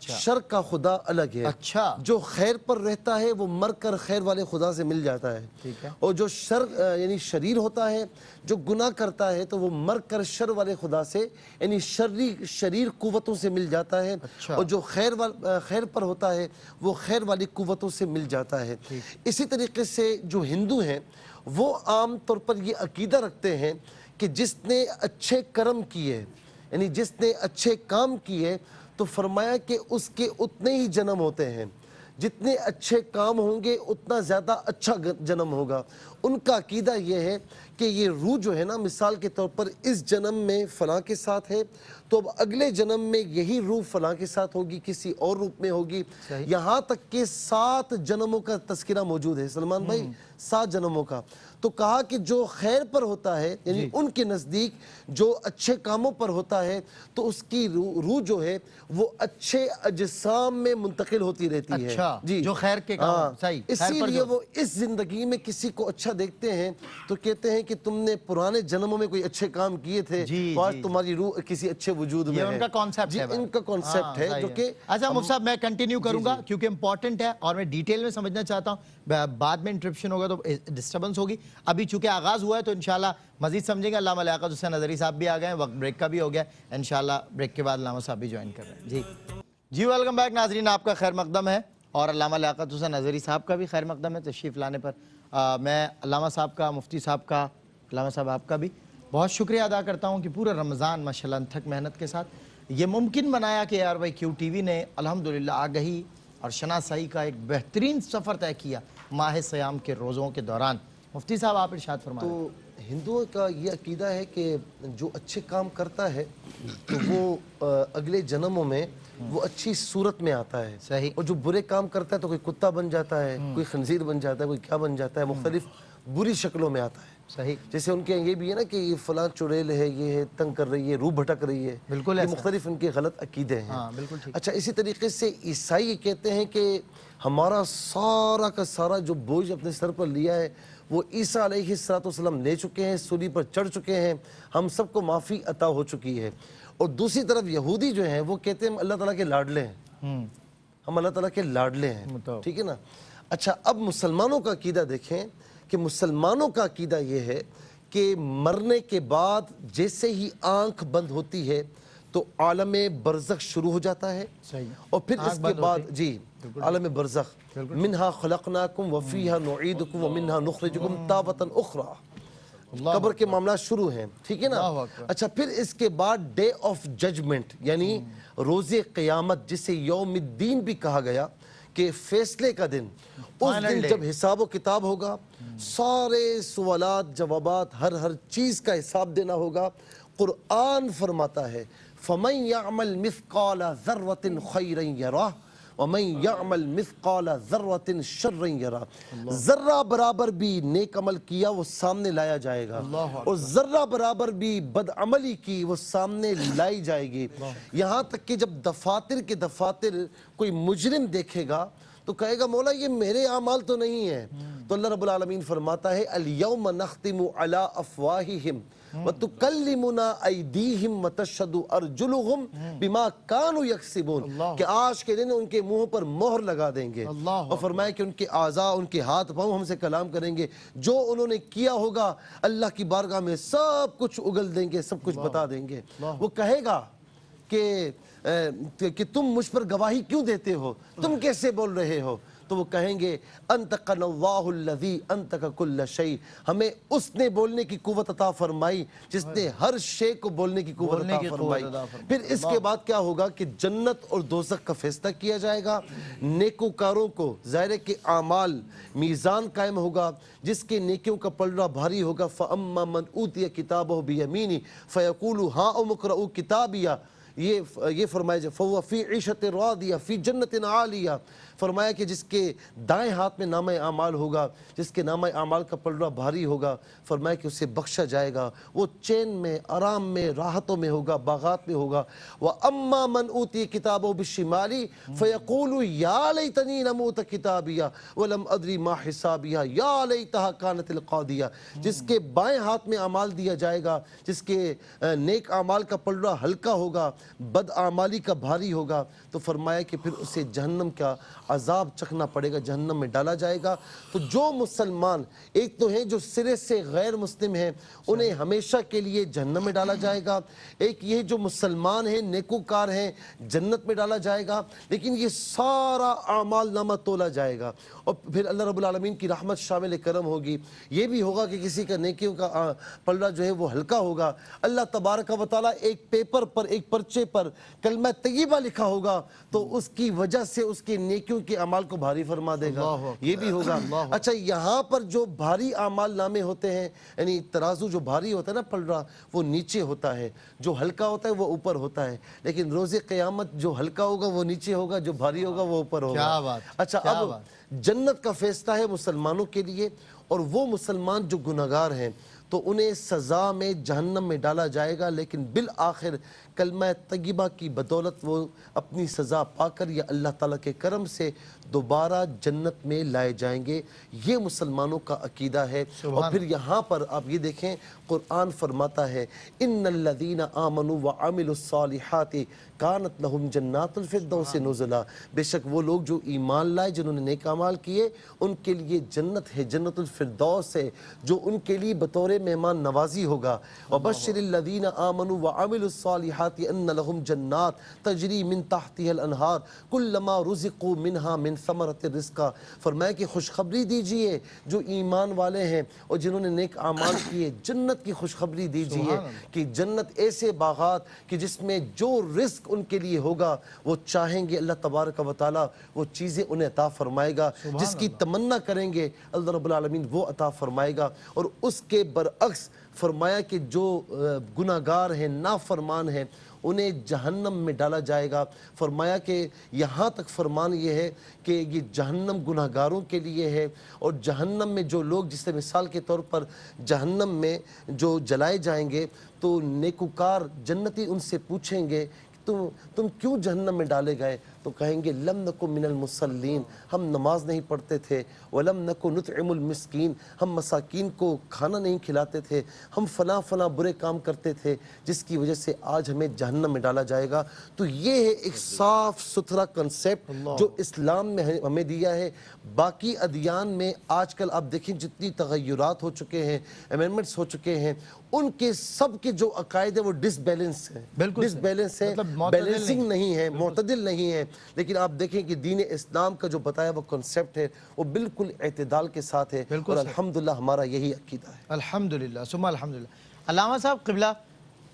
شر کا خدا الگ ہے. اچھا. جو خیر پر رہتا ہے وہ مر کر خیر والے خدا سے مل جاتا ہے, اور جو یعنی شریر ہوتا ہے, جو گناہ کرتا ہے تو وہ مر کر شر والے خدا سے یعنی شریر قوتوں سے مل جاتا ہے, اور جو خیر پر ہوتا ہے وہ خیر والی قوتوں سے مل جاتا ہے. اسی طریقے سے جو ہندو ہیں وہ عام طور پر یہ عقیدہ رکھتے ہیں کہ جس نے اچھے کرم کیے, یعنی جس نے اچھے کام کیے, تو فرمایا کہ اس کے اتنے ہی جنم ہوتے ہیں, جتنے اچھے کام ہوں گے اتنا زیادہ اچھا جنم ہوگا. ان کا عقیدہ یہ ہے کہ یہ روح جو ہے نا, مثال کے طور پر اس جنم میں فلاں کے ساتھ ہے تو اب اگلے جنم میں یہی روح فلاں کے ساتھ ہوگی, کسی اور روپ میں ہوگی. یہاں تک کہ 7 جنموں کا تذکرہ موجود ہے سلمان بھائی, 7 جنموں کا. تو کہا کہ جو خیر پر ہوتا ہے یعنی ان کے نزدیک جو اچھے کاموں پر ہوتا ہے تو اس کی روح جو ہے وہ اچھے اجسام میں منتقل ہوتی رہتی ہے. جی, جو خیر کے کام. صحیح. اسی لیے وہ اس زندگی میں کسی کو اچھا دیکھتے ہیں تو کہتے ہیں کہ تم نے پرانے جنموں میں کوئی اچھے کام کیے تھے تو آج تمہاری روح کسی اچھے وجود میں ہے. یہ ان کا کانسیپٹ ہے. ان کا کانسیپٹ ہے جو کہ اچھا مفتی صاحب میں کنٹینیو کروں گا کیونکہ امپورٹنٹ ہے اور میں ڈیٹیل میں سمجھنا چاہتا ہوں, بعد میں انٹرپشن ہوگا تو ڈسٹربنس ہوگی. ابھی چونکہ آغاز ہوا ہے تو انشاءاللہ مزید سمجھیں گے. علامہ لیاقت حسین نظری صاحب بھی آ گئے ہیں, وقت بریک کا بھی ہو گیا, انشاءاللہ بریک کے بعد علامہ صاحب بھی جوائن کر رہے ہیں. جی ویلکم بیک ناظرین, آپ کا خیر مقدم ہے اور علامہ لیاقت حسین نظری صاحب کا بھی خیر مقدم ہے تشریف لانے پر. میں علامہ صاحب کا, مفتی صاحب کا, علامہ صاحب آپ کا بھی بہت شکریہ ادا کرتا ہوں کہ پورا رمضان ماشاءاللہ انتھک محنت کے ساتھ یہ ممکن بنایا کہ یار بھائی کیو ٹی وی نے الحمدللہ آگہی اور شناسائی کا ایک بہترین سفر طے کیا ماہ سیام کے روزوں کے دوران. مفتی صاحب آپ ارشاد فرمائیں. تو ہندوؤں کا یہ عقیدہ ہے کہ جو اچھے کام کرتا ہے تو وہ اگلے جنموں میں وہ اچھی صورت میں آتا ہے. صحیح. اور جو برے کام کرتا ہے تو کوئی کتا بن جاتا ہے, کوئی خنزیر بن جاتا ہے, کوئی کیا بن جاتا ہے, مختلف بری شکلوں میں آتا ہے. صحیح. جیسے ان کے یہ بھی ہے نا کہ یہ فلاں چڑیل ہے, یہ ہے تنگ کر رہی ہے, روح بھٹک رہی ہے. بالکل یہ مختلف ان کے غلط عقیدے ہیں. ہاں بالکل ٹھیک. اچھا, اسی طریقے سے عیسائی کہتے ہیں کہ ہمارا سارا کا سارا جو بوجھ اپنے سر پر لیا ہے وہ عیسیٰ علیہ السلام لے چکے ہیں, سولی پر چڑھ چکے ہیں, ہم سب کو معافی عطا ہو چکی ہے. اور دوسری طرف یہودی جو ہیں وہ کہتے ہیں ہم اللہ تعالیٰ کے لاڈلے ہیں, ہم اللہ تعالیٰ کے لاڈلے ہیں. ٹھیک ہے نا. اچھا, اب مسلمانوں کا عقیدہ دیکھیں کہ مسلمانوں کا عقیدہ یہ ہے کہ مرنے کے بعد جیسے ہی آنکھ بند ہوتی ہے تو عالم برزخ شروع ہو جاتا ہے. اور پھر اس کے بعد جی عالم برزخ, منہا خلقناکم وفیہا نعیدکم ومنہا نخرجکم تارۃ اخری, قبر کے معاملات شروع ہیں. ٹھیک ہے نا. اچھا, پھر اس کے بعد ڈے آف ججمنٹ یعنی روز قیامت جسے یوم الدین بھی کہا گیا کہ فیصلے کا دن. اس دن جب حساب و کتاب ہوگا, سارے سوالات جوابات ہر چیز کا حساب دینا ہوگا. قرآن فرماتا ہے فَمَنْ يَعْمَلْ مِثْقَالَ ذَرَّةٍ خَيْرًا يَرَهُ وَمَنْ يَعْمَلْ مِثْقَالَ ذَرَّةٍ شَرًّا يَرَهُ. ذرہ برابر بھی نیک عمل کیا وہ سامنے لایا جائے گا, اور ذرہ برابر بھی بد عملی کی وہ سامنے لائی جائے گی. یہاں تک کہ جب دفاتر کے دفاتر کوئی مجرم دیکھے گا تو کہے گا مولا یہ میرے اعمال تو نہیں ہے. تو اللہ رب العالمین فرماتا ہے اليوم نختم على افواہہم وتکلمنا ایدیہم وتشہد ارجلہم بما کانوا یکسبون, کہ آج کے دن ان کے منہ پر مہر لگا دیں گے, اور فرمایا کہ ان کے اعضاء, ان کے ہاتھ پاؤں ہم سے کلام کریں گے, جو انہوں نے کیا ہوگا اللہ کی بارگاہ میں سب کچھ اگل دیں گے, سب کچھ بتا دیں گے. وہ کہے گا کہ تم مجھ پر گواہی کیوں دیتے ہو, تم کیسے بول رہے ہو؟ تو وہ کہیں گے انطقنا اللہ الذی انطق کل شیء, ہمیں اس نے بولنے کی قوت عطا فرمائی جس نے ہر شے کو بولنے کی قوت عطا فرمائی. پھر اس کے بعد کیا ہوگا کہ جنت اور دوزخ کا فیصلہ کیا جائے گا. نیکوکاروں کو ظاہر ہے کہ اعمال میزان قائم ہوگا, جس کے نیکیوں کا پلڑا بھاری ہوگا. فاما من اوتی کتابہ بیمینی فیقول ہاؤم اقرؤوا کتابیہ, یہ فرمایا جائے فَهُوَ فِي عِیشَةٍ رَاضِیَةٍ فِي جَنَّةٍ عَالیَةٍ فرمایا کہ جس کے دائیں ہاتھ میں نامہ اعمال ہوگا، جس کے نامہ اعمال کا پلڑا بھاری ہوگا، فرمایا کہ اسے بخشا جائے گا، وہ چین میں، آرام میں، راحتوں میں ہوگا، باغات میں ہوگا۔ وَأَمَّا مَنْ أُوتِيَ كِتَابَهُ بِالشِّمَالِ فَيَقُولُ يَا لَيْتَنِي لَمْ أُوتَ كِتَابِيَهْ وَلَمْ أَدْرِ مَا حِسَابِيَهْ يَا لَيْتَهَا كَانَتِ الْقَاضِيَةَ۔ جس کے بائیں ہاتھ میں اعمال دیا جائے گا، جس کے نیک اعمال کا پلڑا ہلکا ہوگا، بد اعمالی کا بھاری ہوگا، تو فرمایا کہ پھر اسے جہنم کا عذاب چکھنا پڑے گا، جہنم میں ڈالا جائے گا۔ تو جو مسلمان ایک تو ہیں جو سرے سے غیر مسلم ہیں، انہیں ہمیشہ کے لیے جہنم میں ڈالا جائے گا، ایک یہ جو مسلمان ہیں، نیکوکار ہیں، جنت میں ڈالا جائے گا، لیکن یہ سارا اعمال نامہ تولا جائے گا، اور پھر اللہ رب العالمین کی رحمت شامل کرم ہوگی۔ یہ بھی ہوگا کہ کسی کا نیکیوں کا پلڑا جو ہے وہ ہلکا ہوگا، اللہ تبارک و تعالیٰ ایک پیپر پر، ایک پرچے پر کلمہ طیبہ لکھا ہوگا تو اس کی وجہ سے اس کے نیکیوں کے اعمال کو بھاری فرما دے گا، یہ بھی ہوگا۔ اچھا، یہاں پر جو بھاری اعمال نامے ہوتے ہیں، یعنی ترازو جو بھاری ہوتا ہے نا پلڑا، وہ نیچے ہوتا ہے، جو ہلکا ہوتا ہے وہ اوپر ہوتا ہے، لیکن روز قیامت جو ہلکا ہوگا وہ نیچے ہوگا، جو بھاری ہوگا وہ اوپر ہوگا۔ کیا بات! اچھا، اب جنت کا فیصلہ ہے مسلمانوں کے لیے، اور وہ مسلمان جو گناہگار ہیں تو انہیں سزا میں جہنم میں ڈالا جائے گا، لیکن بالآخر کلمہ طیبہ کی بدولت وہ اپنی سزا پا کر یا اللہ تعالیٰ کے کرم سے دوبارہ جنت میں لائے جائیں گے۔ یہ مسلمانوں کا عقیدہ ہے۔ اور پھر یہاں پر آپ یہ دیکھیں، قرآن فرماتا ہے ان الذین آمنوا وعملوا الصالحات کانت لہم جنات الفردوس نزلا، بے شک وہ لوگ جو ایمان لائے، جنہوں نے نیک اعمال کیے، ان کے لیے جنت ہے، جنت الفردوس ہے، جو ان کے لیے بطور مہمان نوازی ہوگا۔ وبشر الذین آمنوا وعملوا الصالحات ان لہم جنات تجری من تحتها الانہار کلما رزقوا منها من ثمرۃ الرزق، فرمایا کہ خوشخبری دیجئے جو ایمان والے ہیں اور جنہوں نے نیک اعمال کیے، جنت کی خوشخبری دیجئے کہ جنت ایسے باغات کہ جس میں جو رزق ان کے لیے ہوگا وہ چاہیں گے اللہ تبارک و تعالی وہ چیزیں انہیں عطا فرمائے گا، جس کی تمنا کریں گے اللہ رب العالمین وہ عطا فرمائے گا۔ اور اس کے برعکس فرمایا کہ جو گناہگار ہیں، نافرمان ہیں، انہیں جہنم میں ڈالا جائے گا۔ فرمایا کہ یہاں تک فرمان یہ ہے کہ یہ جہنم گناہگاروں کے لیے ہے، اور جہنم میں جو لوگ، جس سے مثال کے طور پر جہنم میں جو جلائے جائیں گے تو نیکوکار جنتی ان سے پوچھیں گے تم کیوں جہنم میں ڈالے گئے؟ تو کہیں گے لم نکو من المصلین، ہم نماز نہیں پڑھتے تھے، ولم نکو نطعم المسکین، ہم مساکین کو کھانا نہیں کھلاتے تھے، ہم فلاں فلاں برے کام کرتے تھے جس کی وجہ سے آج ہمیں جہنم میں ڈالا جائے گا۔ تو یہ ہے ایک صاف ستھرا کنسیپٹ جو اسلام میں ہمیں دیا ہے۔ باقی ادیان میں آج کل آپ دیکھیں جتنی تغیرات ہو چکے ہیں، امینڈمنٹس ہو چکے ہیں، ان کے سب کے جو عقائد ہیں وہ ڈس بیلنس ہیں، ڈس بیلنس ہے، بیلنسنگ نہیں ہے، معتدل نہیں ہے۔ لیکن آپ دیکھیں کہ دین اسلام کا جو بتایا وہ کنسیپٹ ہے وہ بالکل اعتدال کے ساتھ ہے، اور الحمدللہ ہمارا یہی عقیدہ ہے۔ الحمدللہ ثم الحمدللہ۔ علامہ صاحب قبلہ،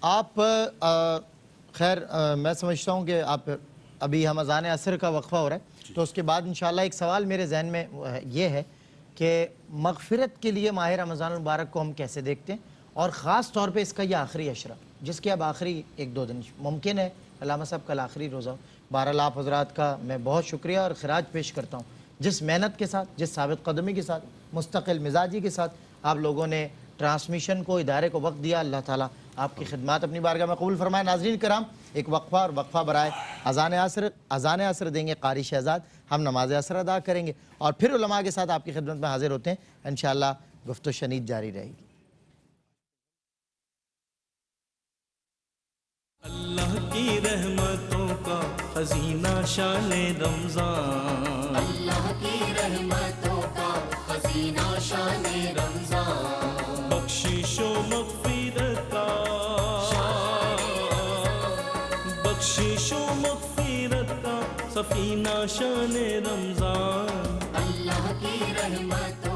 آپ خیر میں سمجھتا ہوں کہ آپ ابھی ہم اذان عصر کا وقفہ ہو رہا ہے، تو اس کے بعد انشاءاللہ ایک سوال میرے ذہن میں یہ ہے کہ مغفرت کے لیے ماہ رمضان المبارک کو ہم کیسے دیکھتے ہیں، اور خاص طور پہ اس کا یہ آخری عشرہ جس کے اب آخری ایک دو دن ممکن ہے علامہ صاحب کل آخری روزہ۔ بہرحال آپ حضرات کا میں بہت شکریہ اور خراج پیش کرتا ہوں، جس محنت کے ساتھ، جس ثابت قدمی کے ساتھ، مستقل مزاجی کے ساتھ آپ لوگوں نے ٹرانسمیشن کو، ادارے کو وقت دیا، اللہ تعالیٰ آپ کی خدمات اپنی بارگاہ میں قبول فرمائے۔ ناظرین کرام، ایک وقفہ اور وقفہ برائے اذان عصر دیں گے قاری شہزاد، ہم نماز عصر ادا کریں گے اور پھر علماء کے ساتھ آپ کی خدمت میں حاضر ہوتے ہیں، انشاءاللہ گفت و شنید جاری رہے گی۔ اللہ کی رحمتوں کا خزینہ شان رمضان، اللہ کی رحمتوں کا خزینہ شان رمضان، بخشش و مغفرت کا، بخشش و مغفرت کا سفینہ شان رمضان، اللہ کی رحمتوں